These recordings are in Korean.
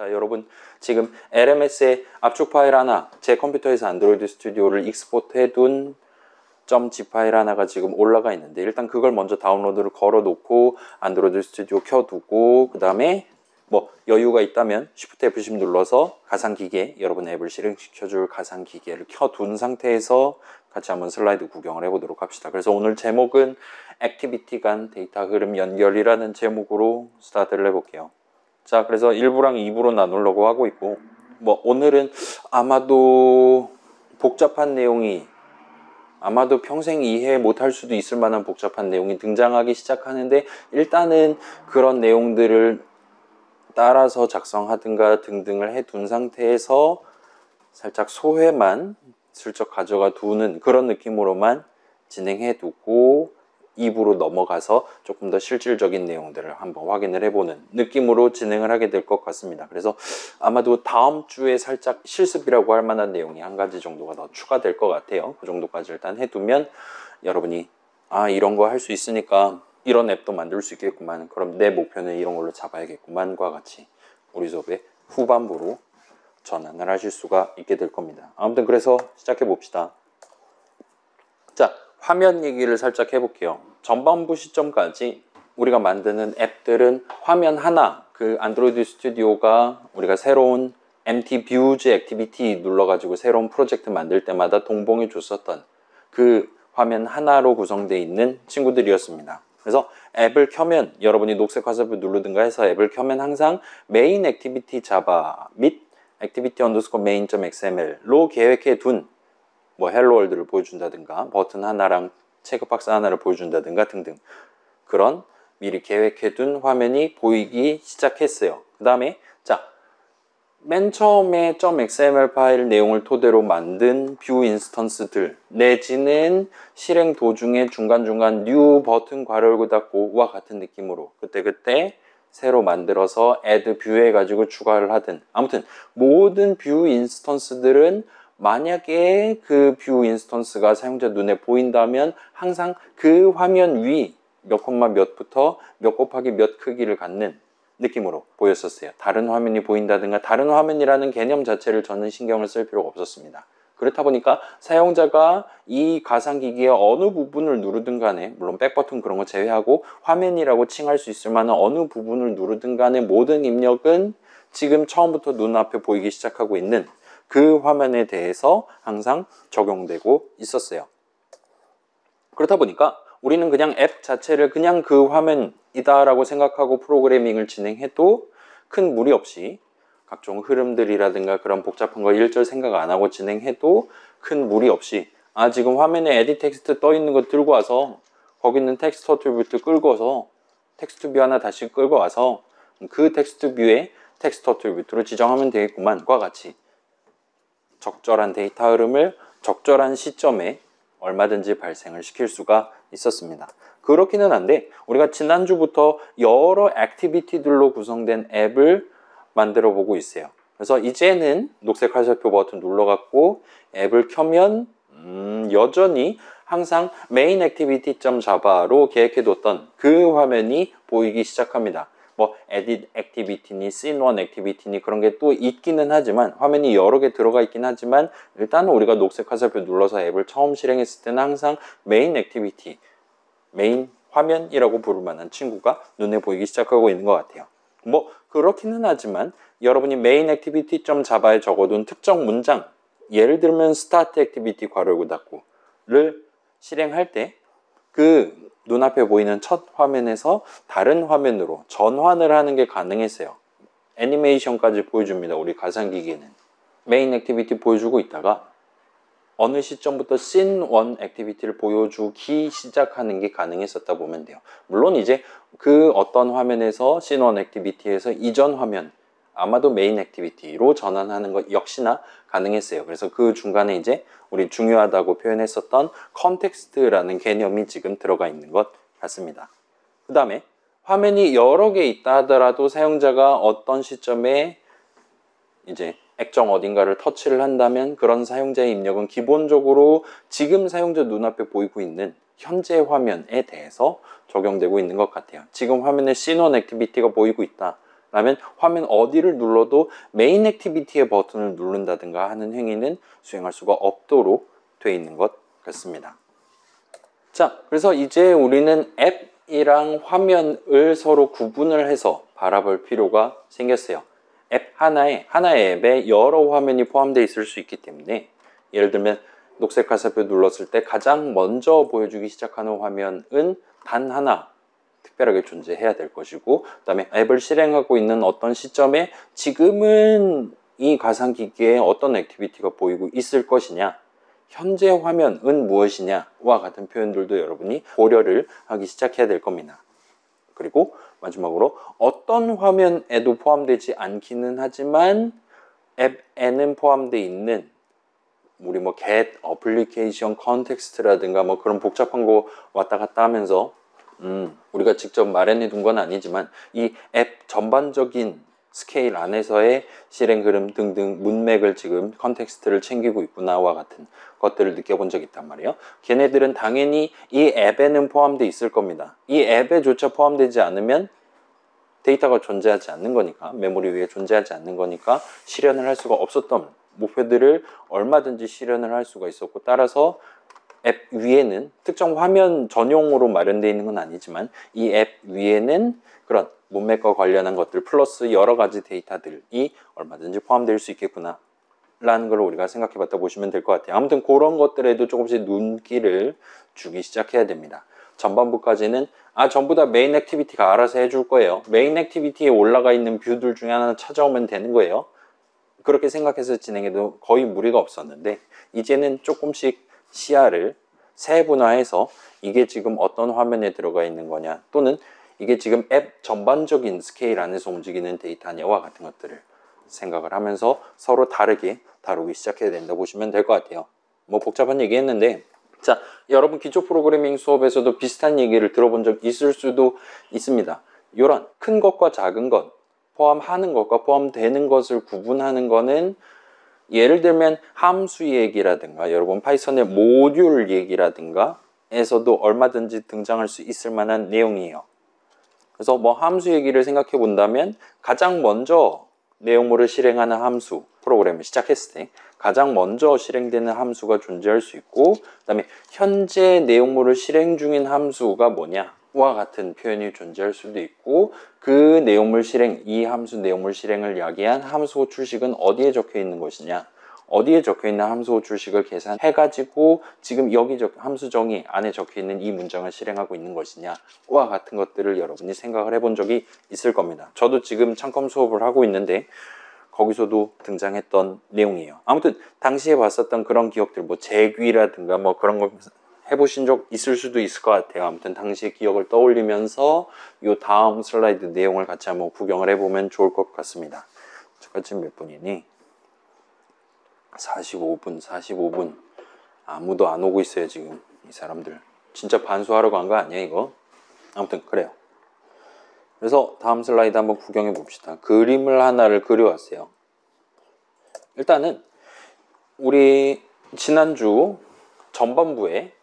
자, 여러분 지금 LMS의 압축 파일 하나, 제 컴퓨터에서 안드로이드 스튜디오를 익스포트 해둔 .zip 파일 하나가 지금 올라가 있는데, 일단 그걸 먼저 다운로드를 걸어 놓고 안드로이드 스튜디오 켜두고, 그 다음에 뭐 여유가 있다면 Shift F10 눌러서 가상기계, 여러분 앱을 실행시켜줄 가상기계를 켜둔 상태에서 같이 한번 슬라이드 구경을 해보도록 합시다. 그래서 오늘 제목은 액티비티 간 데이터 흐름 연결이라는 제목으로 스타트를 해볼게요. 자, 그래서 1부랑 2부로 나누려고 하고 있고, 뭐 오늘은 아마도 복잡한 내용이, 아마도 평생 이해 못할 수도 있을 만한 복잡한 내용이 등장하기 시작하는데, 일단은 그런 내용들을 따라서 작성하든가 등등을 해둔 상태에서 살짝 소회만 슬쩍 가져가 두는 그런 느낌으로만 진행해 두고 2부로 넘어가서 조금 더 실질적인 내용들을 한번 확인을 해보는 느낌으로 진행을 하게 될 것 같습니다. 그래서 아마도 다음 주에 살짝 실습이라고 할 만한 내용이 한 가지 정도가 더 추가될 것 같아요. 그 정도까지 일단 해두면 여러분이 이런 거 할 수 있으니까 이런 앱도 만들 수 있겠구만, 그럼 내 목표는 이런 걸로 잡아야겠구만과 같이 우리 수업의 후반부로 전환을 하실 수가 있게 될 겁니다. 아무튼 그래서 시작해 봅시다. 자, 화면 얘기를 살짝 해볼게요. 전반부 시점까지 우리가 만드는 앱들은 화면 하나, 그 안드로이드 스튜디오가 우리가 새로운 MT Views 액티비티 눌러가지고 새로운 프로젝트 만들 때마다 동봉해 줬었던 그 화면 하나로 구성되어 있는 친구들이었습니다. 그래서 앱을 켜면, 여러분이 녹색 화살표 누르든가 해서 앱을 켜면 항상 메인 액티비티 자바 및 액티비티 언더스코어 main.xml로 계획해 둔 뭐 헬로월드를 보여준다든가 버튼 하나랑 체크박스 하나를 보여준다든가 등등, 그런 미리 계획해둔 화면이 보이기 시작했어요. 그 다음에 자, 맨 처음에 .xml 파일 내용을 토대로 만든 뷰 인스턴스들 내지는 실행 도중에 중간중간 new 버튼 괄호 열고 닫고와 같은 느낌으로 그때그때 새로 만들어서 add 뷰 해가지고 추가를 하든, 아무튼 모든 뷰 인스턴스들은 만약에 그 뷰 인스턴스가 사용자 눈에 보인다면 항상 그 화면 위 몇 콤마 몇부터 몇 곱하기 몇 크기를 갖는 느낌으로 보였었어요. 다른 화면이 보인다든가 다른 화면이라는 개념 자체를 저는 신경을 쓸 필요가 없었습니다. 그렇다 보니까 사용자가 이 가상기기의 어느 부분을 누르든 간에, 물론 백버튼 그런 거 제외하고 화면이라고 칭할 수 있을 만한 어느 부분을 누르든 간에 모든 입력은 지금 처음부터 눈앞에 보이기 시작하고 있는 그 화면에 대해서 항상 적용되고 있었어요. 그렇다 보니까 우리는 그냥 앱 자체를 그냥 그 화면이다 라고 생각하고 프로그래밍을 진행해도 큰 무리 없이, 각종 흐름들이라든가 그런 복잡한 거 일절 생각 안 하고 진행해도 큰 무리 없이, 지금 화면에 에디 텍스트 떠 있는 거 들고 와서 거기 있는 텍스트 어트리뷰트 끌고서 텍스트 뷰 하나 다시 끌고 와서 그 텍스트 뷰에 텍스트 어트리뷰트로 지정하면 되겠구만과 같이 적절한 데이터 흐름을 적절한 시점에 얼마든지 발생을 시킬 수가 있었습니다. 그렇기는 한데 우리가 지난주부터 여러 액티비티들로 구성된 앱을 만들어 보고 있어요. 그래서 이제는 녹색 화살표 버튼 눌러갖고 앱을 켜면 여전히 항상 main activity.java로 계획해뒀던 그 화면이 보이기 시작합니다. 뭐 edit activity니 scene1 activity니 그런 게 또 있기는 하지만, 화면이 여러 개 들어가 있긴 하지만, 일단은 우리가 녹색 화살표 눌러서 앱을 처음 실행했을 때는 항상 main activity, 메인 화면이라고 부를 만한 친구가 눈에 보이기 시작하고 있는 것 같아요. 뭐 그렇기는 하지만 여러분이 main activity.java에 적어둔 특정 문장, 예를 들면 start activity 괄호 열고 닫고를 실행할 때 그 눈앞에 보이는 첫 화면에서 다른 화면으로 전환을 하는 게 가능했어요. 애니메이션까지 보여줍니다. 우리 가상기기는 메인 액티비티 보여주고 있다가 어느 시점부터 scene1 액티비티를 보여주기 시작하는 게 가능했었다 보면 돼요. 물론 이제 그 어떤 화면에서 scene1 액티비티에서 이전 화면, 아마도 메인 액티비티로 전환하는 것 역시나 가능했어요. 그래서 그 중간에 이제 우리 중요하다고 표현했었던 컨텍스트라는 개념이 지금 들어가 있는 것 같습니다. 그 다음에 화면이 여러 개 있다 하더라도 사용자가 어떤 시점에 이제 액정 어딘가를 터치를 한다면 그런 사용자의 입력은 기본적으로 지금 사용자 눈앞에 보이고 있는 현재 화면에 대해서 적용되고 있는 것 같아요. 지금 화면에 scene1 액티비티가 보이고 있다. 라면 화면 어디를 눌러도 메인 액티비티의 버튼을 누른다든가 하는 행위는 수행할 수가 없도록 되어 있는 것 같습니다. 자, 그래서 이제 우리는 앱이랑 화면을 서로 구분을 해서 바라볼 필요가 생겼어요. 앱 하나의 앱에 여러 화면이 포함되어 있을 수 있기 때문에, 예를 들면 녹색 화살표 눌렀을 때 가장 먼저 보여주기 시작하는 화면은 단 하나 특별하게 존재해야 될 것이고, 그 다음에 앱을 실행하고 있는 어떤 시점에 지금은 이 가상기기에 어떤 액티비티가 보이고 있을 것이냐, 현재 화면은 무엇이냐와 같은 표현들도 여러분이 고려를 하기 시작해야 될 겁니다. 그리고 마지막으로 어떤 화면에도 포함되지 않기는 하지만 앱에는 포함되어 있는 우리 뭐 get, application, context라든가 뭐 그런 복잡한 거 왔다 갔다 하면서 우리가 직접 마련해 둔 건 아니지만 이 앱 전반적인 스케일 안에서의 실행 흐름 등등 문맥을 지금 컨텍스트를 챙기고 있구나와 같은 것들을 느껴본 적이 있단 말이에요. 걔네들은 당연히 이 앱에는 포함되어 있을 겁니다. 이 앱에조차 포함되지 않으면 데이터가 존재하지 않는 거니까, 메모리 위에 존재하지 않는 거니까 실현을 할 수가 없었던 목표들을 얼마든지 실현을 할 수가 있었고, 따라서 앱 위에는 특정 화면 전용으로 마련되어 있는 건 아니지만 이 앱 위에는 그런 문맥과 관련한 것들 플러스 여러 가지 데이터들이 얼마든지 포함될 수 있겠구나 라는 걸 우리가 생각해 봤다 보시면 될 것 같아요. 아무튼 그런 것들에도 조금씩 눈길을 주기 시작해야 됩니다. 전반부까지는 전부 다 메인 액티비티가 알아서 해줄 거예요. 메인 액티비티에 올라가 있는 뷰들 중에 하나 찾아오면 되는 거예요. 그렇게 생각해서 진행해도 거의 무리가 없었는데, 이제는 조금씩 시야를 세분화해서 이게 지금 어떤 화면에 들어가 있는 거냐, 또는 이게 지금 앱 전반적인 스케일 안에서 움직이는 데이터냐와 같은 것들을 생각을 하면서 서로 다르게 다루기 시작해야 된다고 보시면 될 것 같아요. 뭐 복잡한 얘기 했는데, 자, 여러분 기초 프로그래밍 수업에서도 비슷한 얘기를 들어본 적 있을 수도 있습니다. 이런 큰 것과 작은 것, 포함하는 것과 포함되는 것을 구분하는 거는, 예를 들면 함수 얘기라든가 여러분 파이썬의 모듈 얘기라든가 에서도 얼마든지 등장할 수 있을 만한 내용이에요. 그래서 뭐 함수 얘기를 생각해 본다면 가장 먼저 내용물을 실행하는 함수, 프로그램을 시작했을 때 가장 먼저 실행되는 함수가 존재할 수 있고, 그 다음에 현재 내용물을 실행 중인 함수가 뭐냐와 같은 표현이 존재할 수도 있고, 그 내용물 실행, 이 함수 내용물 실행을 야기한 함수 출식은 어디에 적혀 있는 것이냐, 어디에 적혀 있는 함수 출식을 계산해 가지고 지금 여기 함수 정의 안에 적혀 있는 이 문장을 실행하고 있는 것이냐와 같은 것들을 여러분이 생각을 해본 적이 있을 겁니다. 저도 지금 창컴 수업을 하고 있는데 거기서도 등장했던 내용이에요. 아무튼 당시에 봤었던 그런 기억들, 뭐 제귀라든가 뭐 그런 거 해보신 적 있을 수도 있을 것 같아요. 아무튼 당시의 기억을 떠올리면서 이 다음 슬라이드 내용을 같이 한번 구경을 해보면 좋을 것 같습니다. 잠깐 지금 몇 분이니? 45분. 아무도 안 오고 있어요 지금. 이 사람들 진짜 반수하러 간 거 아니야 이거? 아무튼 그래요. 그래서 다음 슬라이드 한번 구경해 봅시다. 그림을 하나를 그려왔어요. 일단은 우리 지난주 전반부에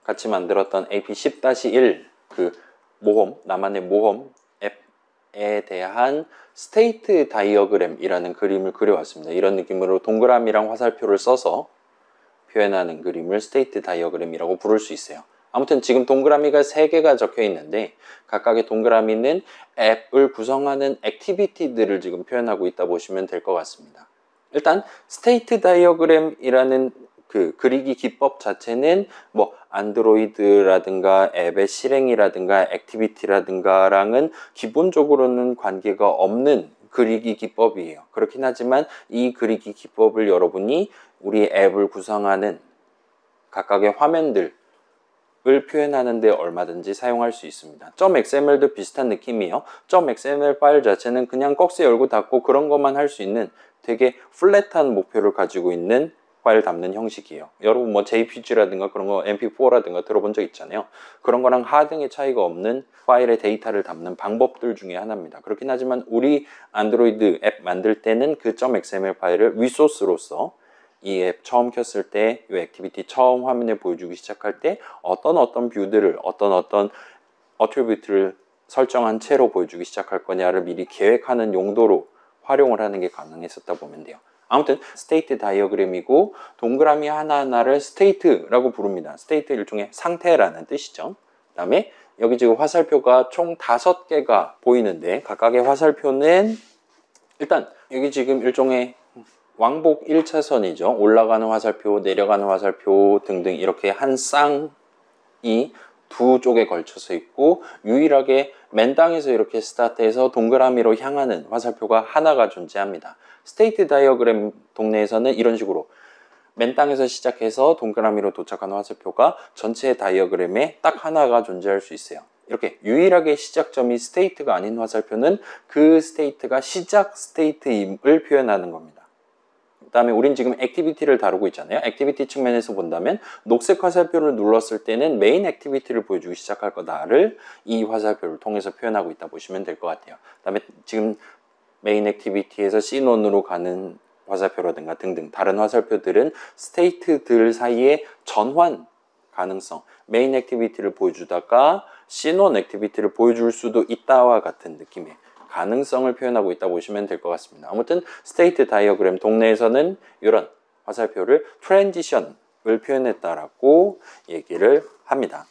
같이 만들었던 AP10-1 그 모험, 나만의 모험 앱에 대한 스테이트 다이어그램이라는 그림을 그려왔습니다. 이런 느낌으로 동그라미랑 화살표를 써서 표현하는 그림을 스테이트 다이어그램이라고 부를 수 있어요. 아무튼 지금 동그라미가 3개가 적혀 있는데 각각의 동그라미는 앱을 구성하는 액티비티들을 지금 표현하고 있다 보시면 될 것 같습니다. 일단 스테이트 다이어그램이라는 그 그리기 기법 자체는 뭐 안드로이드라든가 앱의 실행이라든가 액티비티라든가랑은 기본적으로는 관계가 없는 그리기 기법이에요. 그렇긴 하지만 이 그리기 기법을 여러분이 우리 앱을 구성하는 각각의 화면들을 표현하는 데 얼마든지 사용할 수 있습니다. .xml도 비슷한 느낌이에요. .xml 파일 자체는 그냥 꺽쇠 열고 닫고 그런 것만 할 수 있는 되게 플랫한 목표를 가지고 있는 파일 담는 형식이에요. 여러분 뭐 JPG라든가 그런 거 MP4라든가 들어본 적 있잖아요. 그런 거랑 하등의 차이가 없는 파일의 데이터를 담는 방법들 중에 하나입니다. 그렇긴 하지만 우리 안드로이드 앱 만들 때는 그 .xml 파일을 리소스로서 이 앱 처음 켰을 때 이 액티비티 처음 화면에 보여주기 시작할 때 어떤 뷰들을 어떤 어트리뷰트를 설정한 채로 보여주기 시작할 거냐를 미리 계획하는 용도로 활용을 하는 게 가능했었다 보면 돼요. 아무튼 스테이트 다이어그램이고 동그라미 하나하나를 스테이트라고 부릅니다. 스테이트 일종의 상태라는 뜻이죠. 그 다음에 여기 지금 화살표가 총 5개가 보이는데 각각의 화살표는 일단 여기 지금 일종의 왕복 1차선이죠. 올라가는 화살표, 내려가는 화살표 등등 이렇게 한 쌍이 두 쪽에 걸쳐서 있고 유일하게 맨 땅에서 이렇게 스타트해서 동그라미로 향하는 화살표가 하나가 존재합니다. 스테이트 다이어그램 동네에서는 이런 식으로 맨 땅에서 시작해서 동그라미로 도착하는 화살표가 전체 다이어그램에 딱 하나가 존재할 수 있어요. 이렇게 유일하게 시작점이 스테이트가 아닌 화살표는 그 스테이트가 시작 스테이트임을 표현하는 겁니다. 그 다음에 우린 지금 액티비티를 다루고 있잖아요. 액티비티 측면에서 본다면 녹색 화살표를 눌렀을 때는 메인 액티비티를 보여주기 시작할 거다를 이 화살표를 통해서 표현하고 있다 보시면 될 것 같아요. 그 다음에 지금 메인 액티비티에서 C1으로 가는 화살표라든가 등등 다른 화살표들은 스테이트들 사이의 전환 가능성, 메인 액티비티를 보여주다가 C1 액티비티를 보여줄 수도 있다와 같은 느낌의 가능성을 표현하고 있다 보시면 될 것 같습니다. 아무튼 스테이트 다이어그램 동네에서는 이런 화살표를 트랜지션을 표현했다라고 얘기를 합니다.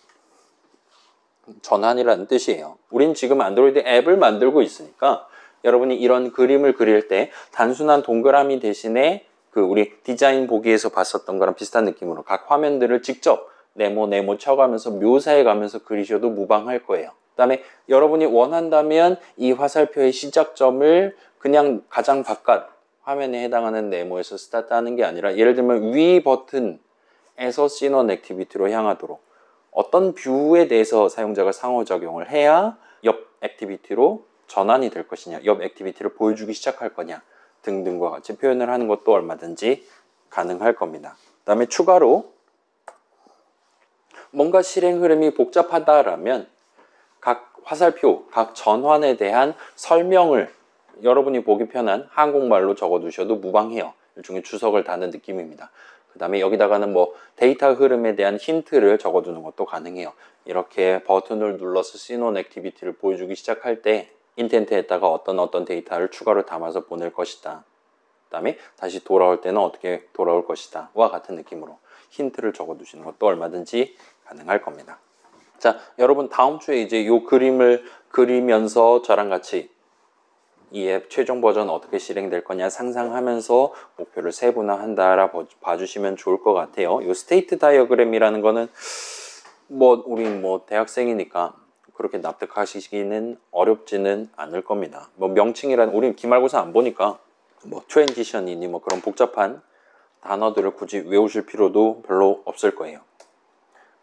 전환이라는 뜻이에요. 우린 지금 안드로이드 앱을 만들고 있으니까 여러분이 이런 그림을 그릴 때 단순한 동그라미 대신에 그 우리 디자인 보기에서 봤었던 거랑 비슷한 느낌으로 각 화면들을 직접 네모 쳐가면서 묘사해 가면서 그리셔도 무방할 거예요. 그 다음에 여러분이 원한다면 이 화살표의 시작점을 그냥 가장 바깥 화면에 해당하는 네모에서 스타트하는 게 아니라 예를 들면 위 버튼에서 C1 액티비티로 향하도록 어떤 뷰에 대해서 사용자가 상호작용을 해야 옆 액티비티로 전환이 될 것이냐, 옆 액티비티를 보여주기 시작할 거냐 등등과 같이 표현을 하는 것도 얼마든지 가능할 겁니다. 그 다음에 추가로 뭔가 실행 흐름이 복잡하다라면 각 화살표, 각 전환에 대한 설명을 여러분이 보기 편한 한국말로 적어두셔도 무방해요. 일종의 주석을 다는 느낌입니다. 그 다음에 여기다가는 뭐 데이터 흐름에 대한 힌트를 적어두는 것도 가능해요. 이렇게 버튼을 눌러서 C1 액티비티를 보여주기 시작할 때 인텐트에다가 어떤 데이터를 추가로 담아서 보낼 것이다. 그 다음에 다시 돌아올 때는 어떻게 돌아올 것이다. 와 같은 느낌으로 힌트를 적어두시는 것도 얼마든지 가능할 겁니다. 자, 여러분 다음 주에 이제 이 그림을 그리면서 저랑 같이 이 앱 최종 버전 어떻게 실행될 거냐 상상하면서 목표를 세분화한다라 봐주시면 좋을 것 같아요. 이 스테이트 다이어그램이라는 거는 우리 대학생이니까 그렇게 납득하시기는 어렵지는 않을 겁니다. 명칭이란 우린 기말고사 안 보니까 트랜지션이니 그런 복잡한 단어들을 굳이 외우실 필요도 별로 없을 거예요.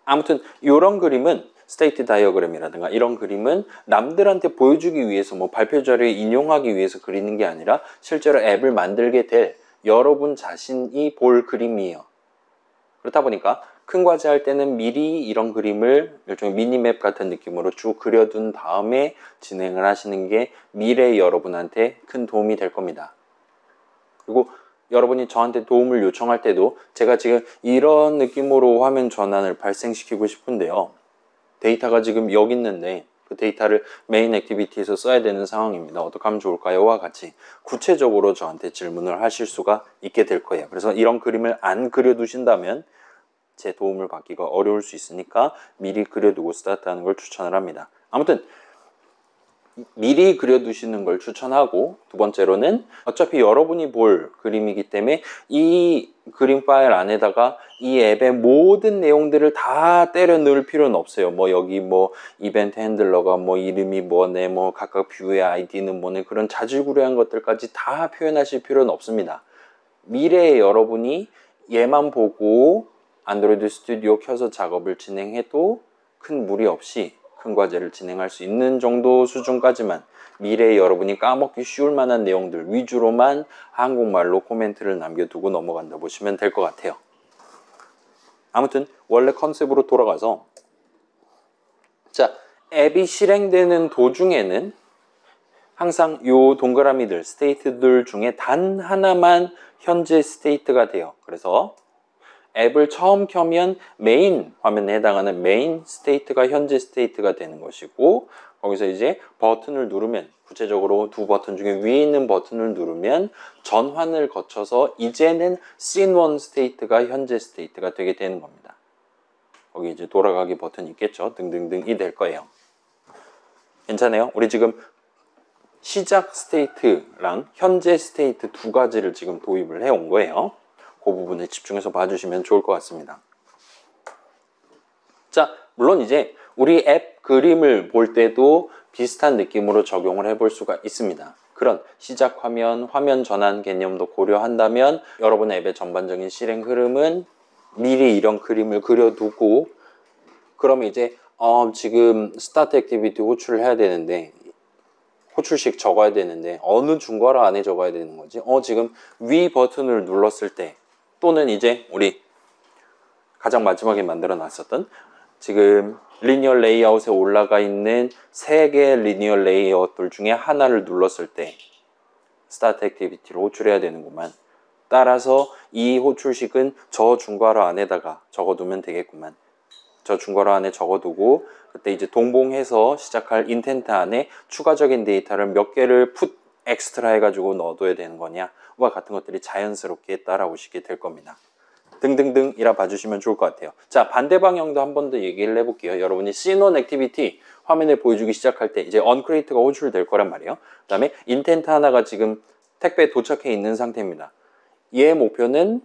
아무튼 이런 그림은 스테이트 다이어그램이라든가 이런 그림은 남들한테 보여주기 위해서 발표 자료에 인용하기 위해서 그리는 게 아니라 실제로 앱을 만들게 될 여러분 자신이 볼 그림이에요. 그렇다 보니까 큰 과제 할 때는 미리 이런 그림을 일종의 미니맵 같은 느낌으로 쭉 그려둔 다음에 진행을 하시는 게 미래의 여러분한테 큰 도움이 될 겁니다. 그리고 여러분이 저한테 도움을 요청할 때도 제가 지금 이런 느낌으로 화면 전환을 발생시키고 싶은데요. 데이터가 지금 여기 있는데 그 데이터를 메인 액티비티에서 써야 되는 상황입니다. 어떻게 하면 좋을까요? 와 같이 구체적으로 저한테 질문을 하실 수가 있게 될 거예요. 그래서 이런 그림을 안 그려두신다면 제 도움을 받기가 어려울 수 있으니까 미리 그려두고 스타트하는 걸 추천을 합니다. 아무튼 미리 그려두시는 걸 추천하고 두 번째로는 어차피 여러분이 볼 그림이기 때문에 이 그림 파일 안에다가 이 앱의 모든 내용들을 다 때려 넣을 필요는 없어요. 여기 이벤트 핸들러가 이름이 뭐네 각각 뷰의 아이디는 뭐네 그런 자질구레한 것들까지 다 표현하실 필요는 없습니다. 미래의 여러분이 얘만 보고 안드로이드 스튜디오 켜서 작업을 진행해도 큰 무리 없이 큰 과제를 진행할 수 있는 정도 수준까지만 미래의 여러분이 까먹기 쉬울 만한 내용들 위주로만 한국말로 코멘트를 남겨두고 넘어간다 보시면 될 것 같아요. 아무튼 원래 컨셉으로 돌아가서 자, 앱이 실행되는 도중에는 항상 요 동그라미들 스테이트들 중에 단 하나만 현재 스테이트가 돼요. 그래서 앱을 처음 켜면 메인 화면에 해당하는 메인 스테이트가 현재 스테이트가 되는 것이고 거기서 이제 버튼을 누르면, 구체적으로 두 버튼 중에 위에 있는 버튼을 누르면 전환을 거쳐서 이제는 씬1 스테이트가 현재 스테이트가 되게 되는 겁니다. 거기 이제 돌아가기 버튼이 있겠죠. 등등등이 될 거예요. 괜찮아요? 우리 지금 시작 스테이트랑 현재 스테이트 두 가지를 지금 도입을 해온 거예요. 그 부분에 집중해서 봐주시면 좋을 것 같습니다. 자, 물론 이제 우리 앱 그림을 볼 때도 비슷한 느낌으로 적용을 해볼 수가 있습니다. 그런 시작 화면, 화면 전환 개념도 고려한다면 여러분 앱의 전반적인 실행 흐름은 미리 이런 그림을 그려두고, 그러면 이제 지금 스타트 액티비티 호출을 해야 되는데, 호출식 적어야 되는데 어느 중괄호 안에 적어야 되는 거지? 지금 위 버튼을 눌렀을 때, 또는 이제 우리 가장 마지막에 만들어 놨었던 지금 리니어 레이아웃에 올라가 있는 3개의 리니어 레이아웃들 중에 하나를 눌렀을 때 스타트 액티비티를 호출해야 되는구만. 따라서 이 호출식은 저 중괄호 안에다가 적어두면 되겠구만. 저 중괄호 안에 적어두고 그때 이제 동봉해서 시작할 인텐트 안에 추가적인 데이터를 몇 개를 풋 엑스트라 해가지고 넣어둬야 되는 거냐와 같은 것들이 자연스럽게 따라오시게 될 겁니다. 등등등이라 봐주시면 좋을 것 같아요. 자, 반대 방향도 한 번 더 얘기를 해볼게요. 여러분이 씬1 액티비티 화면에 보여주기 시작할 때 이제 언크리에이트가 호출될 거란 말이에요. 그 다음에 인텐트 하나가 지금 택배에 도착해 있는 상태입니다. 얘의 목표는,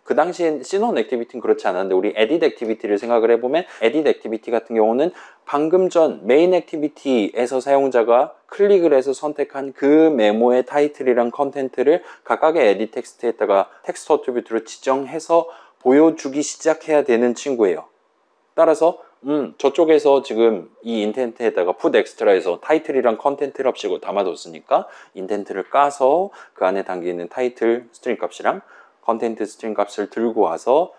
그 당시엔 씬1 액티비티는 그렇지 않았는데 우리 에딧 액티비티를 생각을 해보면, 에딧 액티비티 같은 경우는 방금 전 메인 액티비티에서 사용자가 클릭을 해서 선택한 그 메모의 타이틀이랑 컨텐트를 각각의 에딧 텍스트에다가 텍스트 어트리뷰트로 지정해서 보여주기 시작해야 되는 친구예요. 따라서 저쪽에서 지금 이 인텐트에다가 풋 엑스트라에서 타이틀이랑 컨텐트를 합치고 담아뒀으니까 인텐트를 까서 그 안에 담겨있는 타이틀 스트링 값이랑 컨텐트 스트링 값을 들고 와서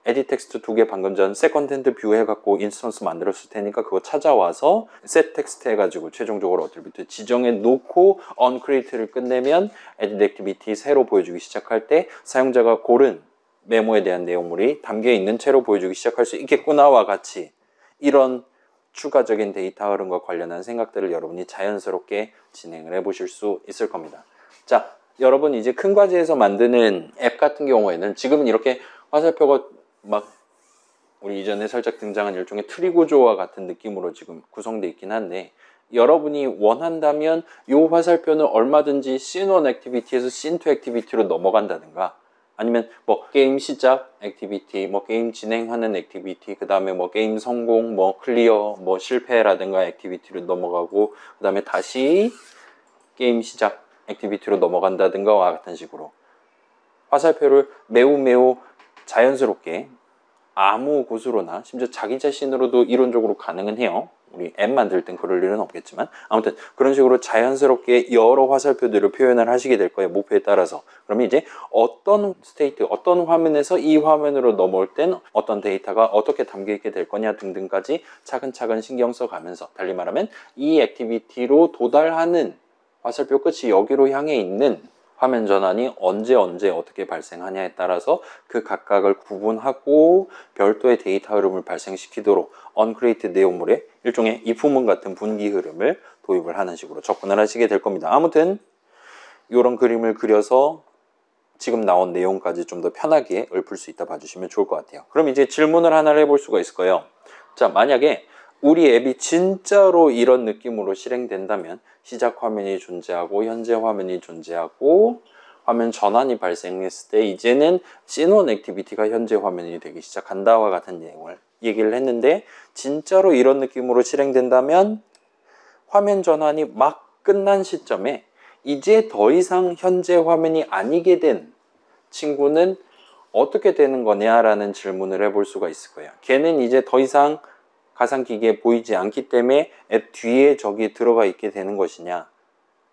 에딧 텍스트 2개 방금 전 셋 컨텐트 뷰 해갖고 인스턴스 만들었을 테니까 그거 찾아와서 셋 텍스트 해가지고 최종적으로 어트리뷰트 지정해 놓고 언크리에이트를 끝내면 에딧 액티비티 새로 보여주기 시작할 때 사용자가 고른 메모에 대한 내용물이 담겨있는 채로 보여주기 시작할 수 있겠구나와 같이 이런 추가적인 데이터 흐름과 관련한 생각들을 여러분이 자연스럽게 진행을 해 보실 수 있을 겁니다. 자, 여러분 이제 큰 과제에서 만드는 앱 같은 경우에는 지금은 이렇게 화살표가 막 우리 이전에 살짝 등장한 일종의 트리 구조와 같은 느낌으로 지금 구성되어 있긴 한데, 여러분이 원한다면 이 화살표는 얼마든지 씬1 액티비티에서 씬2 액티비티로 넘어간다든가, 아니면 뭐 게임 시작 액티비티, 뭐 게임 진행하는 액티비티, 그 다음에 뭐 게임 성공, 뭐 클리어, 뭐 실패라든가 액티비티로 넘어가고, 그 다음에 다시 게임 시작 액티비티로 넘어간다든가와 같은 식으로 화살표를 매우 자연스럽게 아무 곳으로나 심지어 자기 자신으로도 이론적으로 가능은 해요. 우리 앱 만들 땐 그럴 일은 없겠지만 아무튼 그런 식으로 자연스럽게 여러 화살표들을 표현을 하시게 될 거예요. 목표에 따라서. 그러면 이제 어떤 스테이트, 어떤 화면에서 이 화면으로 넘어올 땐 어떤 데이터가 어떻게 담겨 있게 될 거냐 등등까지 차근차근 신경 써 가면서, 달리 말하면 이 액티비티로 도달하는 화살표 끝이 여기로 향해 있는 화면 전환이 언제 어떻게 발생하냐에 따라서 그 각각을 구분하고 별도의 데이터 흐름을 발생시키도록 언크리에이트 내용물에 일종의 if문 같은 분기 흐름을 도입을 하는 식으로 접근을 하시게 될 겁니다. 아무튼 이런 그림을 그려서 지금 나온 내용까지 좀 더 편하게 읊을 수 있다 봐주시면 좋을 것 같아요. 그럼 이제 질문을 하나를 해볼 수가 있을 거예요. 자, 만약에 우리 앱이 진짜로 이런 느낌으로 실행된다면 시작 화면이 존재하고 현재 화면이 존재하고 화면 전환이 발생했을 때 이제는 씬1 액티비티가 현재 화면이 되기 시작한다와 같은 내용을 얘기를 했는데, 진짜로 이런 느낌으로 실행된다면 화면 전환이 막 끝난 시점에 이제 더 이상 현재 화면이 아니게 된 친구는 어떻게 되는 거냐라는 질문을 해볼 수가 있을 거예요. 걔는 이제 더 이상 가상기기에 보이지 않기 때문에 앱 뒤에 저기 들어가 있게 되는 것이냐,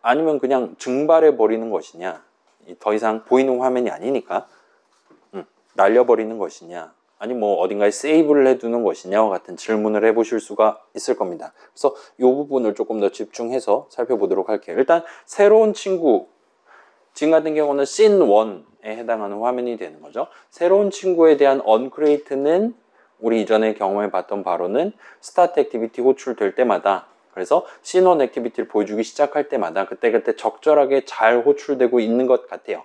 아니면 그냥 증발해 버리는 것이냐, 더 이상 보이는 화면이 아니니까 날려버리는 것이냐, 아니 뭐 어딘가에 세이브를 해두는 것이냐와 같은 질문을 해보실 수가 있을 겁니다. 그래서 이 부분을 조금 더 집중해서 살펴보도록 할게요. 일단 새로운 친구, 지금 같은 경우는 씬1에 해당하는 화면이 되는 거죠. 새로운 친구에 대한 언크리에이트는 우리 이전에 경험해 봤던 바로는 스타트 액티비티 호출될 때마다 그래서 씬1 액티비티를 보여주기 시작할 때마다 그때그때 적절하게 잘 호출되고 있는 것 같아요.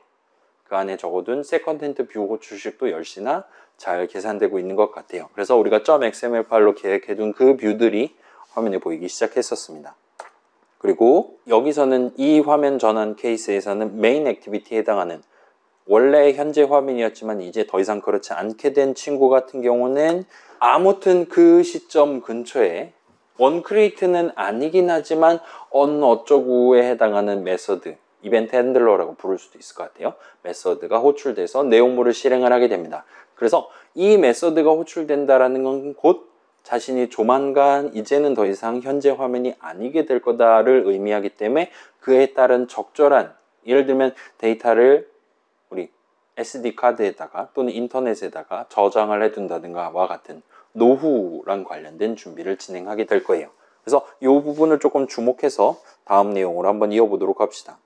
그 안에 적어둔 세컨텐트 뷰 호출식도 역시나 잘 계산되고 있는 것 같아요. 그래서 우리가 .xml 파일로 계획해둔 그 뷰들이 화면에 보이기 시작했었습니다. 그리고 여기서는 이 화면 전환 케이스에서는 메인 액티비티에 해당하는 원래 현재 화면이었지만 이제 더 이상 그렇지 않게 된 친구 같은 경우는 아무튼 그 시점 근처에 onCreate는 아니긴 하지만 on어쩌구에 해당하는 메서드, 이벤트 핸들러라고 부를 수도 있을 것 같아요. 메서드가 호출돼서 내용물을 실행을 하게 됩니다. 그래서 이 메서드가 호출된다라는 건 곧 자신이 조만간 이제는 더 이상 현재 화면이 아니게 될 거다를 의미하기 때문에 그에 따른 적절한, 예를 들면 데이터를 우리 SD 카드에다가 또는 인터넷에다가 저장을 해둔다든가와 같은 노후랑 관련된 준비를 진행하게 될 거예요. 그래서 이 부분을 조금 주목해서 다음 내용으로 한번 이어보도록 합시다.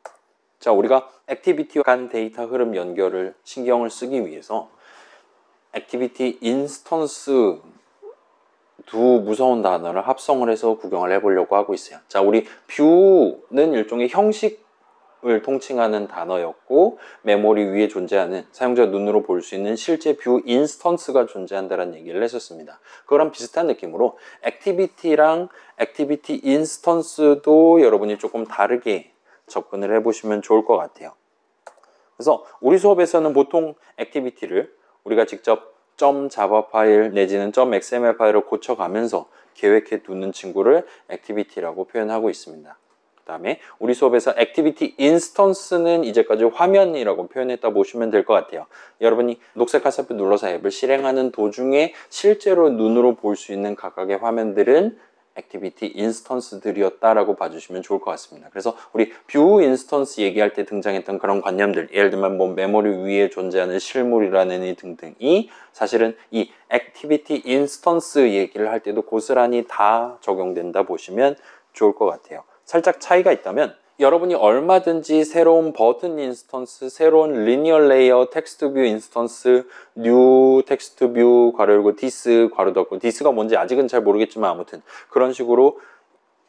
자, 우리가 액티비티 간 데이터 흐름 연결을 신경을 쓰기 위해서 액티비티 인스턴스 두 무서운 단어를 합성을 해서 구경을 해보려고 하고 있어요. 자, 우리 뷰는 일종의 형식을 통칭하는 단어였고, 메모리 위에 존재하는 사용자 눈으로 볼 수 있는 실제 뷰 인스턴스가 존재한다는 얘기를 했었습니다. 그거랑 비슷한 느낌으로 액티비티랑 액티비티 인스턴스도 여러분이 조금 다르게 접근을 해보시면 좋을 것 같아요. 그래서 우리 수업에서는 보통 액티비티를 우리가 직접 .java 파일 내지는 .xml 파일을 고쳐가면서 계획해 두는 친구를 액티비티라고 표현하고 있습니다. 그 다음에 우리 수업에서 액티비티 인스턴스는 이제까지 화면이라고 표현했다 보시면 될 것 같아요. 여러분이 녹색 화살표 눌러서 앱을 실행하는 도중에 실제로 눈으로 볼 수 있는 각각의 화면들은 액티비티 인스턴스들이었다라고 봐주시면 좋을 것 같습니다. 그래서 우리 뷰 인스턴스 얘기할 때 등장했던 그런 관념들, 예를 들면 뭐 메모리 위에 존재하는 실물이라는 이 등등이 사실은 이 액티비티 인스턴스 얘기를 할 때도 고스란히 다 적용된다 보시면 좋을 것 같아요. 살짝 차이가 있다면 여러분이 얼마든지 새로운 버튼 인스턴스, 새로운 리니어 레이어 텍스트 뷰 인스턴스, 뉴 텍스트 뷰 괄호 열고 디스 괄호 닫고, 디스가 뭔지 아직은 잘 모르겠지만 아무튼 그런 식으로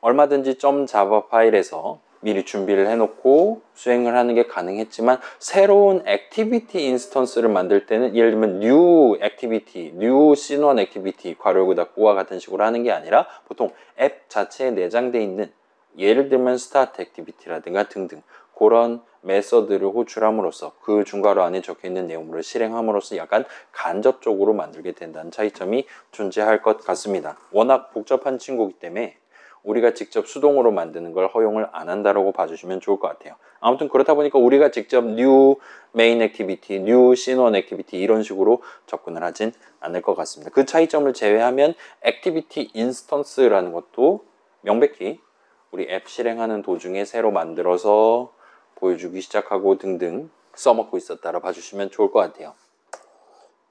얼마든지 .java 파일에서 미리 준비를 해놓고 수행을 하는 게 가능했지만, 새로운 액티비티 인스턴스를 만들 때는 예를 들면 new 액티비티, new 씬1 액티비티 괄호 열고 닫고와 같은 식으로 하는 게 아니라 보통 앱 자체에 내장되어 있는, 예를 들면 스타트 액티비티라든가 등등 그런 메서드를 호출함으로써 그 중괄호 안에 적혀있는 내용물을 실행함으로써 약간 간접적으로 만들게 된다는 차이점이 존재할 것 같습니다. 워낙 복잡한 친구이기 때문에 우리가 직접 수동으로 만드는 걸 허용을 안 한다라고 봐주시면 좋을 것 같아요. 아무튼 그렇다 보니까 우리가 직접 new main activity, new 씬1 activity 이런 식으로 접근을 하진 않을 것 같습니다. 그 차이점을 제외하면 activity instance라는 것도 명백히 우리 앱 실행하는 도중에 새로 만들어서 보여주기 시작하고 등등 써먹고 있었다라 봐주시면 좋을 것 같아요.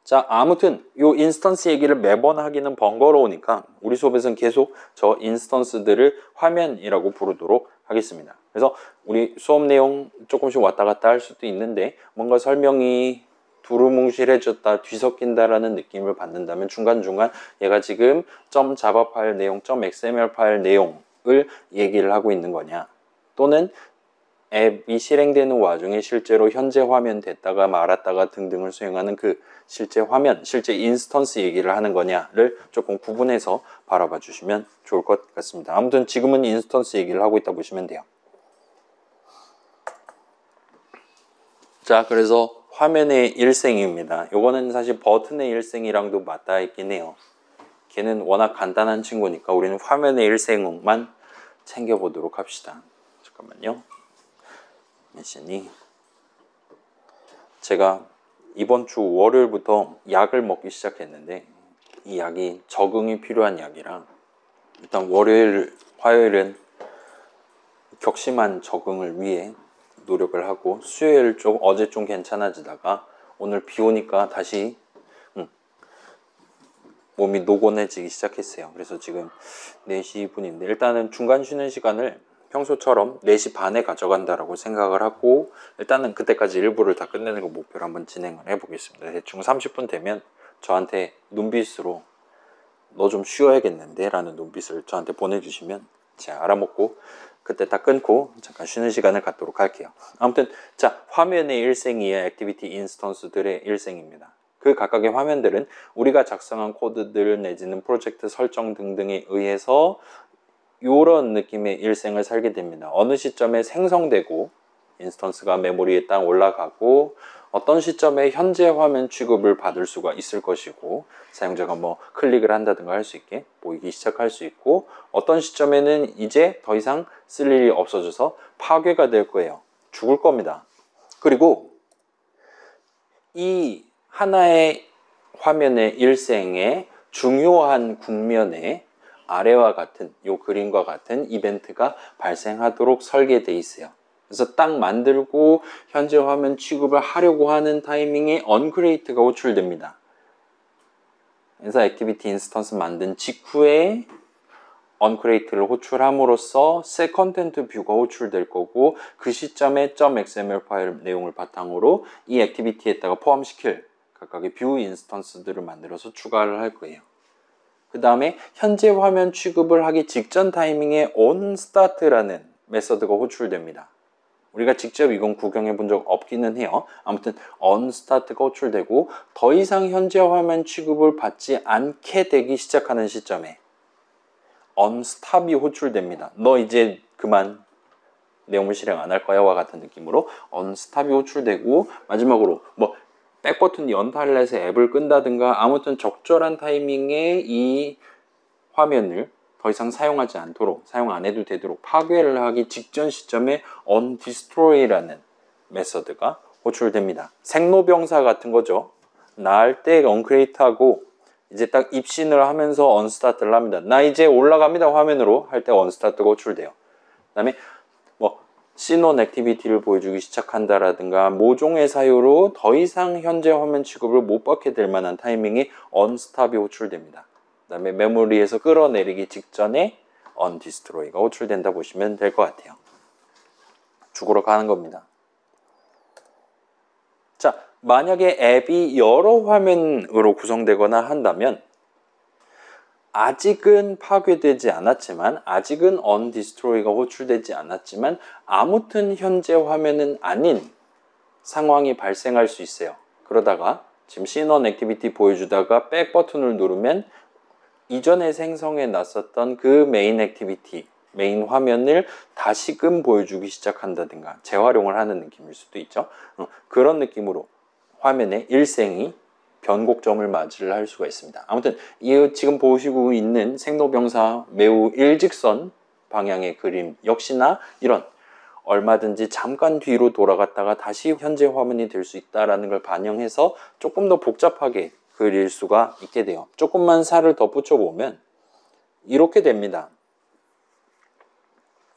자, 아무튼 이 인스턴스 얘기를 매번 하기는 번거로우니까 우리 수업에서는 계속 저 인스턴스들을 화면이라고 부르도록 하겠습니다. 그래서 우리 수업 내용 조금씩 왔다 갔다 할 수도 있는데 뭔가 설명이 두루뭉실해졌다, 뒤섞인다라는 느낌을 받는다면 중간중간 얘가 지금 .java 파일 내용, .xml 파일 내용을 얘기를 하고 있는 거냐, 또는 앱이 실행되는 와중에 실제로 현재 화면 됐다가 말았다가 등등을 수행하는 그 실제 화면, 실제 인스턴스 얘기를 하는 거냐를 조금 구분해서 바라봐 주시면 좋을 것 같습니다. 아무튼 지금은 인스턴스 얘기를 하고 있다 보시면 돼요. 자, 그래서 화면의 일생입니다. 요거는 사실 버튼의 일생이랑도 맞닿아 있긴 해요. 걔는 워낙 간단한 친구니까 우리는 화면의 일생만 챙겨보도록 합시다. 잠깐만요. 미션이, 제가 이번 주 월요일부터 약을 먹기 시작했는데 이 약이 적응이 필요한 약이라 일단 월요일, 화요일은 격심한 적응을 위해 노력을 하고, 수요일 쪽 어제 좀 괜찮아지다가 오늘 비 오니까 다시 몸이 노곤해지기 시작했어요. 그래서 지금 4시 분인데 일단은 중간 쉬는 시간을 평소처럼 4시 반에 가져간다라고 생각을 하고 일단은 그때까지 일부를 다 끝내는 거 목표로 한번 진행을 해보겠습니다. 대충 30분 되면 저한테 눈빛으로 너 좀 쉬어야겠는데 라는 눈빛을 저한테 보내주시면 자, 알아먹고 그때 딱 끊고 잠깐 쉬는 시간을 갖도록 할게요. 아무튼 자, 화면의 일생이의 액티비티 인스턴스들의 일생입니다. 그 각각의 화면들은 우리가 작성한 코드들 내지는 프로젝트 설정 등등에 의해서 이런 느낌의 일생을 살게 됩니다. 어느 시점에 생성되고 인스턴스가 메모리에 딱 올라가고 어떤 시점에 현재 화면 취급을 받을 수가 있을 것이고 사용자가 뭐 클릭을 한다든가 할 수 있게 보이기 시작할 수 있고 어떤 시점에는 이제 더 이상 쓸 일이 없어져서 파괴가 될 거예요. 죽을 겁니다. 그리고 이 하나의 화면의 일생에 중요한 국면에 아래와 같은 이 그림과 같은 이벤트가 발생하도록 설계되어 있어요. 그래서 딱 만들고 현재 화면 취급을 하려고 하는 타이밍에 onCreate가 호출됩니다. 그래서 액티비티 인스턴스 만든 직후에 onCreate를 호출함으로써 setContentView가 호출될 거고 그 시점에 .xml 파일 내용을 바탕으로 이 액티비티에다가 포함시킬 각각의 뷰 인스턴스들을 만들어서 추가를 할 거예요. 그 다음에 현재 화면 취급을 하기 직전 타이밍에 onStart라는 메서드가 호출됩니다. 우리가 직접 이건 구경해 본 적 없기는 해요. 아무튼 onStart가 호출되고 더 이상 현재 화면 취급을 받지 않게 되기 시작하는 시점에 onStop이 호출됩니다. 너 이제 그만 내용물 실행 안 할 거야 와 같은 느낌으로 onStop이 호출되고 마지막으로 뭐 백버튼 연타를 해서 앱을 끈다든가 아무튼 적절한 타이밍에 이 화면을 더 이상 사용하지 않도록 사용 안 해도 되도록 파괴를 하기 직전 시점에 onDestroy라는 메서드가 호출됩니다. 생로병사 같은 거죠. 나을 때 onCreate하고 이제 딱 입신을 하면서 onStart를 합니다. 나 이제 올라갑니다 화면으로 할 때 onStart가 호출돼요. 그 다음에 뭐 신원 액티비티를 보여주기 시작한다라든가 모종의 사유로 더 이상 현재 화면 취급을 못 받게 될 만한 타이밍에 onStop이 호출됩니다. 그 다음에 메모리에서 끌어내리기 직전에 onDestroy가 호출된다 보시면 될 것 같아요. 죽으러 가는 겁니다. 자, 만약에 앱이 여러 화면으로 구성되거나 한다면 아직은 파괴되지 않았지만 아직은 onDestroy가 호출되지 않았지만 아무튼 현재 화면은 아닌 상황이 발생할 수 있어요. 그러다가 지금 씬원 액티비티 보여주다가 백 버튼을 누르면 이전에 생성해 놨었던 그 메인 액티비티, 메인 화면을 다시금 보여주기 시작한다든가 재활용을 하는 느낌일 수도 있죠. 그런 느낌으로 화면의 일생이 변곡점을 맞이를 할 수가 있습니다. 아무튼 이 지금 보시고 있는 생로병사 매우 일직선 방향의 그림 역시나 이런 얼마든지 잠깐 뒤로 돌아갔다가 다시 현재 화면이 될 수 있다는 걸 반영해서 조금 더 복잡하게 그릴 수가 있게 돼요. 조금만 살을 더 붙여보면 이렇게 됩니다.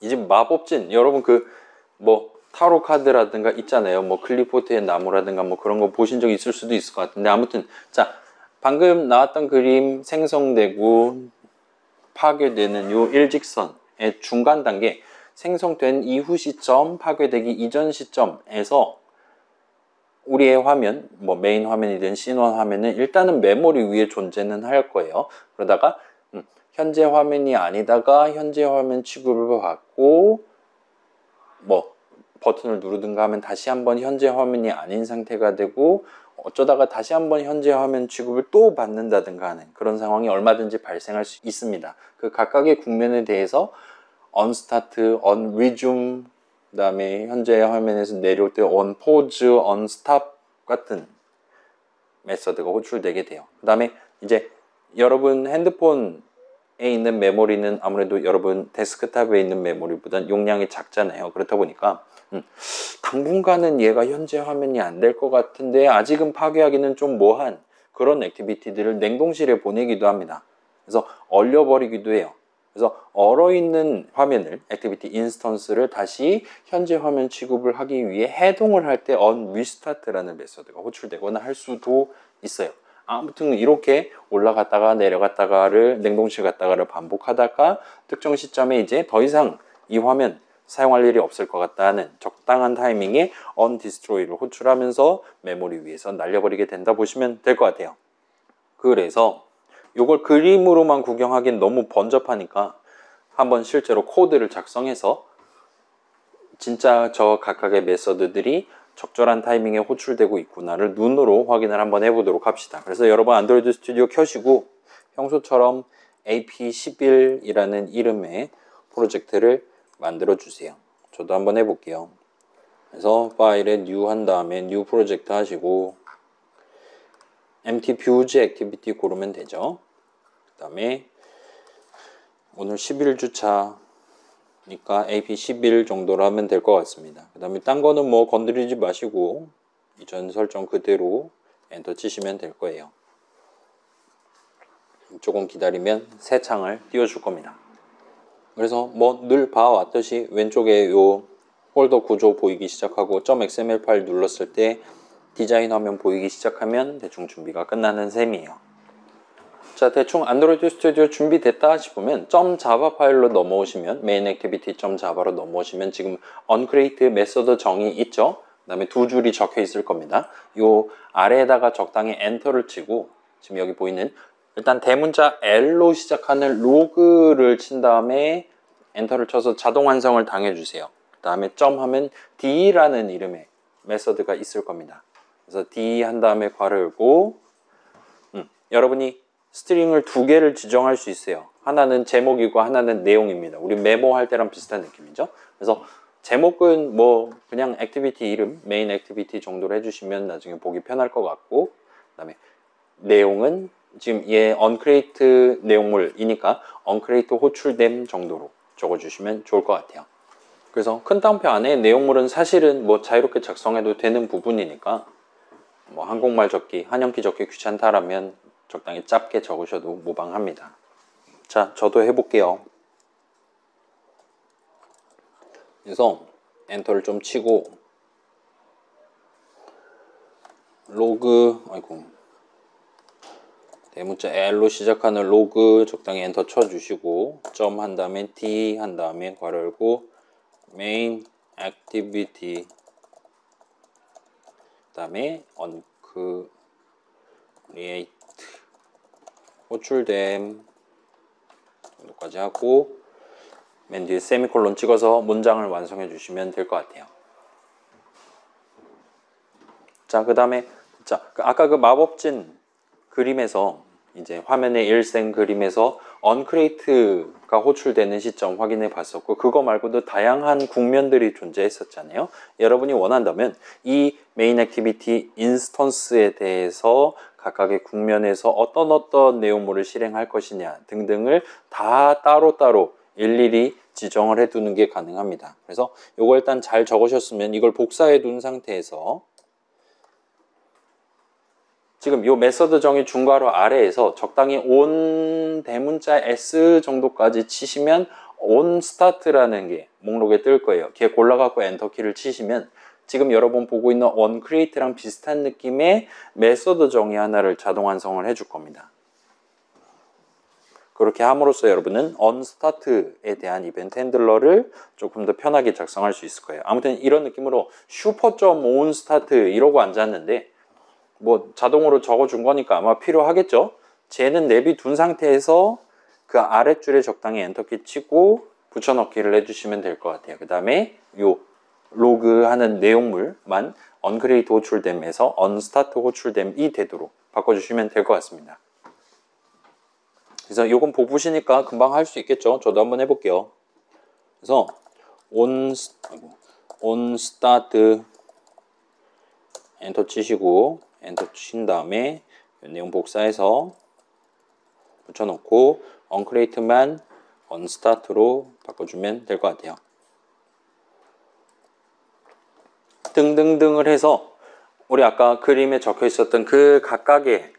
이제 마법진 여러분 그 뭐 타로 카드라든가 있잖아요. 뭐 클리포트의 나무라든가 뭐 그런 거 보신 적 있을 수도 있을 것 같은데 아무튼 자 방금 나왔던 그림 생성되고 파괴되는 요 일직선의 중간 단계 생성된 이후 시점 파괴되기 이전 시점에서 우리의 화면 뭐 메인 화면이든 씬원 화면은 일단은 메모리 위에 존재는 할 거예요. 그러다가 현재 화면이 아니다가 현재 화면 취급을 받고 뭐 버튼을 누르든가 하면 다시 한번 현재 화면이 아닌 상태가 되고 어쩌다가 다시 한번 현재 화면 취급을 또 받는다든가 하는 그런 상황이 얼마든지 발생할 수 있습니다. 그 각각의 국면에 대해서 onStart, onResume 그 다음에 현재 화면에서 내려올 때 onPause, onStop 같은 메서드가 호출되게 돼요. 그 다음에 이제 여러분 핸드폰에 있는 메모리는 아무래도 여러분 데스크탑에 있는 메모리보다 용량이 작잖아요. 그렇다 보니까 당분간은 얘가 현재 화면이 안 될 것 같은데 아직은 파괴하기는 좀 뭐한 그런 액티비티들을 냉동실에 보내기도 합니다. 그래서 얼려버리기도 해요. 그래서 얼어있는 화면을 액티비티 인스턴스를 다시 현재 화면 취급을 하기 위해 해동을 할 때 onRestart라는 메서드가 호출되거나 할 수도 있어요. 아무튼 이렇게 올라갔다가 내려갔다가를 냉동실 갔다가를 반복하다가 특정 시점에 이제 더 이상 이 화면 사용할 일이 없을 것 같다는 적당한 타이밍에 onDestroy를 호출하면서 메모리 위에서 날려버리게 된다 보시면 될 것 같아요. 그래서 이걸 그림으로만 구경하기엔 너무 번잡하니까 한번 실제로 코드를 작성해서 진짜 저 각각의 메서드들이 적절한 타이밍에 호출되고 있구나를 눈으로 확인을 한번 해보도록 합시다. 그래서 여러분 안드로이드 스튜디오 켜시고 평소처럼 AP11이라는 이름의 프로젝트를 만들어 주세요. 저도 한번 해볼게요. 그래서 파일에 new 한 다음에 new 프로젝트 하시고 empty views activity 고르면 되죠. 그 다음에 오늘 11주차니까 AP11 정도로 하면 될 것 같습니다. 그 다음에 딴 거는 뭐 건드리지 마시고 이전 설정 그대로 엔터 치시면 될 거예요. 조금 기다리면 새 창을 띄워줄 겁니다. 그래서 뭐 늘 봐왔듯이 왼쪽에 요 폴더 구조 보이기 시작하고 .xml 파일 눌렀을 때 디자인 화면 보이기 시작하면 대충 준비가 끝나는 셈이에요. 자, 대충 안드로이드 스튜디오 준비됐다 싶으면 .java 파일로 넘어오시면 main activity .java로 넘어오시면 지금 uncreate 메서드 정의 있죠? 그 다음에 두 줄이 적혀 있을 겁니다. 요 아래에다가 적당히 엔터를 치고 지금 여기 보이는 일단 대문자 L로 시작하는 로그를 친 다음에 엔터를 쳐서 자동 완성을 당해주세요. 그 다음에 점 하면 D라는 이름의 메서드가 있을 겁니다. 그래서 D 한 다음에 괄호 열고 여러분이 스트링을 두 개를 지정할 수 있어요. 하나는 제목이고 하나는 내용입니다. 우리 메모할 때랑 비슷한 느낌이죠. 그래서 제목은 뭐 그냥 액티비티 이름, 메인 액티비티 정도로 해주시면 나중에 보기 편할 것 같고 그 다음에 내용은 지금 얘 uncreate 내용물이니까 uncreate 호출됨 정도로 적어주시면 좋을 것 같아요. 그래서 큰 따옴표 안에 내용물은 사실은 뭐 자유롭게 작성해도 되는 부분이니까 뭐 한국말 적기, 한영키 적기 귀찮다라면 적당히 짧게 적으셔도 무방합니다. 자, 저도 해볼게요. 그래서 엔터를 좀 치고 로그, 아이고 대문자 L로 시작하는 로그 적당히 엔터 쳐주시고 점 한 다음에 D 한 다음에 괄호 열고 main activity 그 다음에 uncreate 호출됨 정도까지 하고 맨 뒤에 세미콜론 찍어서 문장을 완성해 주시면 될 것 같아요. 자, 그 다음에 아까 그 마법진 그림에서 이제 화면의 일생 그림에서 uncreate가 호출되는 시점 확인해 봤었고 그거 말고도 다양한 국면들이 존재했었잖아요. 여러분이 원한다면 이 메인 액티비티 인스턴스에 대해서 각각의 국면에서 어떤 내용물을 실행할 것이냐 등등을 다 따로따로 일일이 지정을 해 두는 게 가능합니다. 그래서 이거 일단 잘 적으셨으면 이걸 복사해 둔 상태에서 지금 이 메서드 정의 중괄호 아래에서 적당히 on 대문자 S 정도까지 치시면 on start라는 게 목록에 뜰 거예요. 걔 골라갖고 엔터키를 치시면 지금 여러분 보고 있는 on create랑 비슷한 느낌의 메서드 정의 하나를 자동 완성을 해줄 겁니다. 그렇게 함으로써 여러분은 on start에 대한 이벤트 핸들러를 조금 더 편하게 작성할 수 있을 거예요. 아무튼 이런 느낌으로 super.on start 이러고 앉았는데 뭐 자동으로 적어준 거니까 아마 필요하겠죠. 쟤는 내비 둔 상태에서 그 아랫줄에 적당히 엔터키 치고 붙여넣기를 해주시면 될 것 같아요. 그 다음에 요 로그 하는 내용물만 uncreate 호출됨에서 unstart 호출됨이 되도록 바꿔주시면 될 것 같습니다. 그래서 요건 보시니까 금방 할 수 있겠죠. 저도 한번 해볼게요. 그래서 on start 엔터 치시고 엔터 친 다음에 내용 복사해서 붙여놓고 uncreate만 unstart로 바꿔주면 될 것 같아요. 등등등을 해서 우리 아까 그림에 적혀 있었던 그 각각의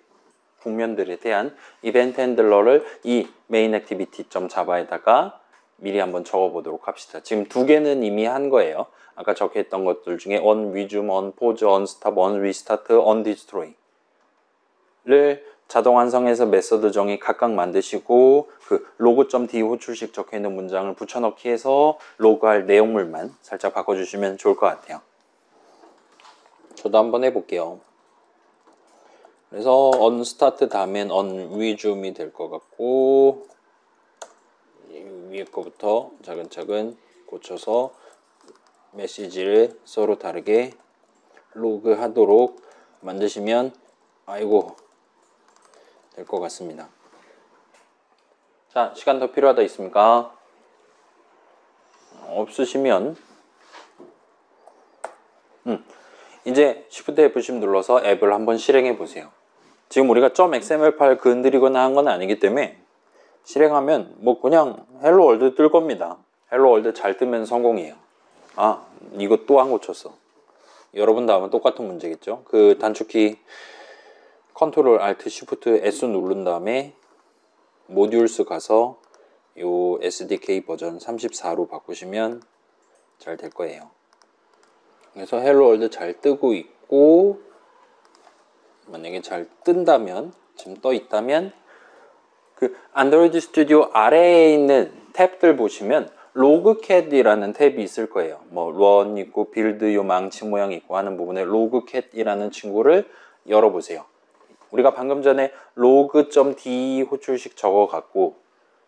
국면들에 대한 이벤트 핸들러를 이 main activity.java에다가 미리 한번 적어보도록 합시다. 지금 두 개는 이미 한 거예요. 아까 적혀 있던 것들 중에 on resume, on pause, on stop, on restart, on destroy 를 자동 완성해서 메서드 정의 각각 만드시고 그 로그.d 호출식 적혀 있는 문장을 붙여넣기 해서 로그할 내용물만 살짝 바꿔주시면 좋을 것 같아요. 저도 한번 해볼게요. 그래서 on start 다음엔 on resume이 될 것 같고 위에 거부터 차근차근 고쳐서 메시지를 서로 다르게 로그 하도록 만드시면 아이고 될 것 같습니다. 자, 시간 더 필요하다 있습니까? 없으시면 이제 Shift F10 눌러서 앱을 한번 실행해 보세요. 지금 우리가 .xml 파일 건드리거나 한 건 아니기 때문에 실행하면 뭐 그냥 헬로 월드 뜰 겁니다. 헬로 월드 잘 뜨면 성공이에요. 아, 이거 또 안 고쳤어. 여러분도 아마 똑같은 문제겠죠. 그 단축키 컨트롤 알트 시프트 S 누른 다음에 모듈스 가서 요 SDK 버전 34로 바꾸시면 잘 될 거예요. 그래서 헬로 월드 잘 뜨고 있고, 만약에 잘 뜬다면, 지금 떠 있다면 그 안드로이드 스튜디오 아래에 있는 탭들 보시면 로그캣이라는 탭이 있을 거예요. 뭐 런 있고 빌드 요 망치 모양 있고 하는 부분에 로그캣이라는 친구를 열어보세요. 우리가 방금 전에 로그.d 호출식 적어갖고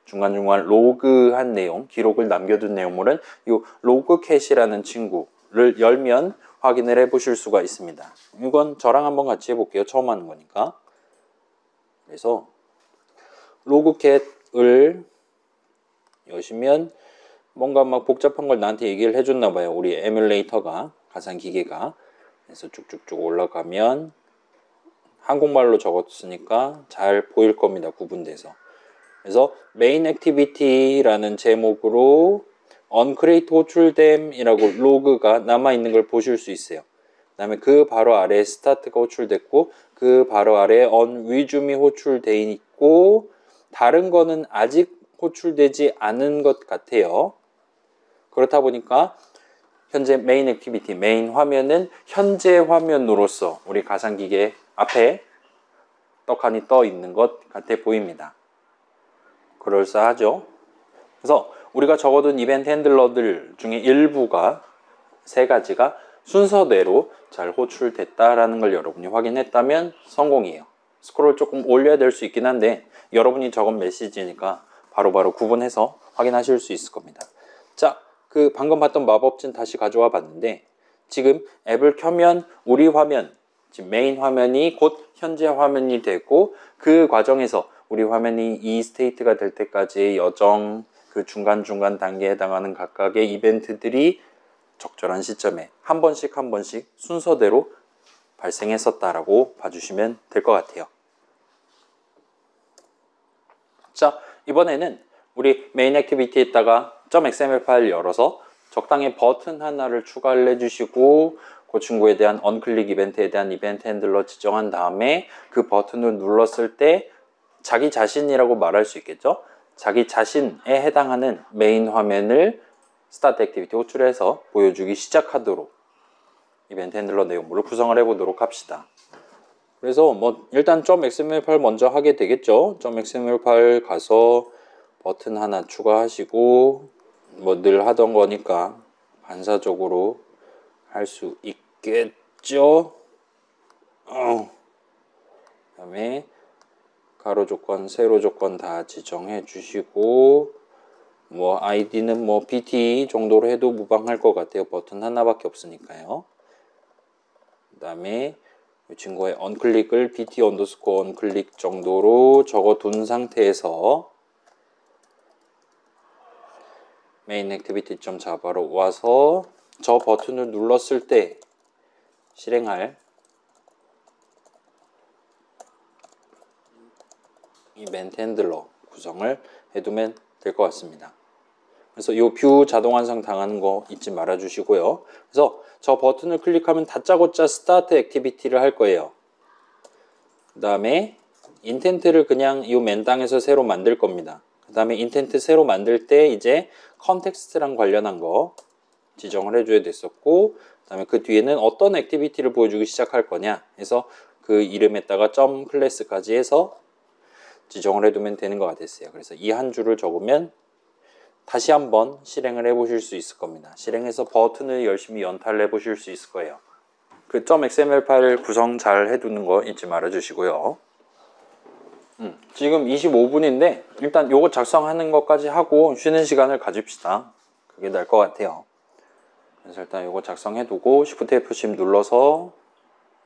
중간중간 로그한 내용, 기록을 남겨둔 내용물은 이 로그캣이라는 친구를 열면 확인을 해보실 수가 있습니다. 이건 저랑 한번 같이 해볼게요. 처음 하는 거니까. 그래서 로그캣을 여시면 뭔가 막 복잡한 걸 나한테 얘기를 해줬나 봐요. 우리 에뮬레이터가, 가상기계가. 그래서 쭉쭉쭉 올라가면 한국말로 적었으니까 잘 보일 겁니다. 구분돼서. 그래서 메인 액티비티라는 제목으로 onCreate 호출됨이라고 로그가 남아있는 걸 보실 수 있어요. 그 다음에 그 바로 아래에 스타트가 호출됐고 그 바로 아래에 onResume 호출돼 있고 다른 거는 아직 호출되지 않은 것 같아요. 그렇다 보니까 현재 메인 액티비티, 메인 화면은 현재 화면으로서 우리 가상기계 앞에 떡하니 떠 있는 것 같아 보입니다. 그럴싸하죠? 그래서 우리가 적어둔 이벤트 핸들러들 중에 일부가, 세 가지가 순서대로 잘 호출됐다라는 걸 여러분이 확인했다면 성공이에요. 스크롤 조금 올려야 될 수 있긴 한데 여러분이 적은 메시지니까 바로바로 구분해서 확인하실 수 있을 겁니다. 자, 그 방금 봤던 마법진 다시 가져와 봤는데 지금 앱을 켜면 우리 화면, 지금 메인 화면이 곧 현재 화면이 되고 그 과정에서 우리 화면이 이 스테이트가 될 때까지의 여정, 그 중간중간 단계에 해당하는 각각의 이벤트들이 적절한 시점에 한 번씩 순서대로 발생했었다라고 봐주시면 될 것 같아요. 자, 이번에는 우리 메인 액티비티에다가 .xml 파일 열어서 적당히 버튼 하나를 추가를 해주시고 그 친구에 대한 언클릭 이벤트에 대한 이벤트 핸들러 지정한 다음에 그 버튼을 눌렀을 때 자기 자신이라고 말할 수 있겠죠? 자기 자신에 해당하는 메인 화면을 스타트 액티비티 호출해서 보여주기 시작하도록 이벤트 핸들러 내용물을 구성을 해보도록 합시다. 그래서 뭐 일단 .xml 파일 먼저 하게 되겠죠. .xml 파일 가서 버튼 하나 추가하시고 뭐 늘 하던 거니까 반사적으로 할 수 있겠죠. 그다음에 가로 조건, 세로 조건 다 지정해 주시고 뭐 아이디는 뭐 BT 정도로 해도 무방할 것 같아요. 버튼 하나밖에 없으니까요. 그 다음에 이 친구의 언클릭을 BT 언더스코어 언클릭 정도로 적어둔 상태에서 메인 액티비티 점 자바로 와서 저 버튼을 눌렀을 때 실행할 이벤트 핸들러 구성을 해두면 될 것 같습니다. 그래서 이 뷰 자동 완성 당하는 거 잊지 말아 주시고요. 그래서 저 버튼을 클릭하면 다짜고짜 스타트 액티비티를 할 거예요. 그 다음에 인텐트를 그냥 이 맨 땅에서 새로 만들 겁니다. 그 다음에 인텐트 새로 만들 때 이제 컨텍스트랑 관련한 거 지정을 해줘야 됐었고 그 다음에 그 뒤에는 어떤 액티비티를 보여주기 시작할 거냐 해서 그 이름에다가 점 클래스까지 해서 지정을 해두면 되는 것 같았어요. 그래서 이 한 줄을 적으면 다시 한번 실행을 해보실 수 있을 겁니다. 실행해서 버튼을 열심히 연타를 해보실 수 있을 거예요. 그 .xml 파일 구성 잘 해두는 거 잊지 말아 주시고요. 지금 25분인데 일단 요거 작성하는 것까지 하고 쉬는 시간을 가집시다. 그게 나을 것 같아요. 그래서 일단 요거 작성해 두고 Shift F10 눌러서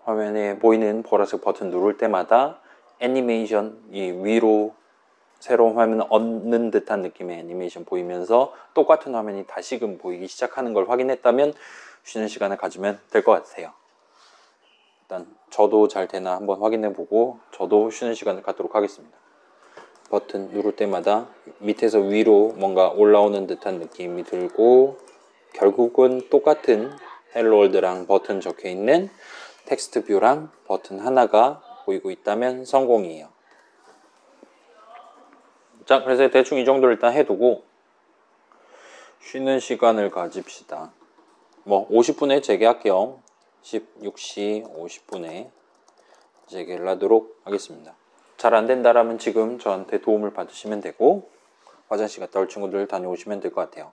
화면에 보이는 보라색 버튼 누를 때마다 애니메이션 이 위로 새로운 화면을 얻는 듯한 느낌의 애니메이션 보이면서 똑같은 화면이 다시금 보이기 시작하는 걸 확인했다면 쉬는 시간을 가지면 될 것 같아요. 일단 저도 잘 되나 한번 확인해 보고 저도 쉬는 시간을 갖도록 하겠습니다. 버튼 누를 때마다 밑에서 위로 뭔가 올라오는 듯한 느낌이 들고 결국은 똑같은 헬로 월드랑 버튼 적혀 있는 텍스트 뷰랑 버튼 하나가 보이고 있다면 성공이에요. 자, 그래서 대충 이 정도 일단 해두고 쉬는 시간을 가집시다. 뭐 50분에 재개할게요. 16시 50분에 재개를 하도록 하겠습니다. 잘 안된다라면 지금 저한테 도움을 받으시면 되고 화장실 갔다 올 친구들 다녀오시면 될 것 같아요.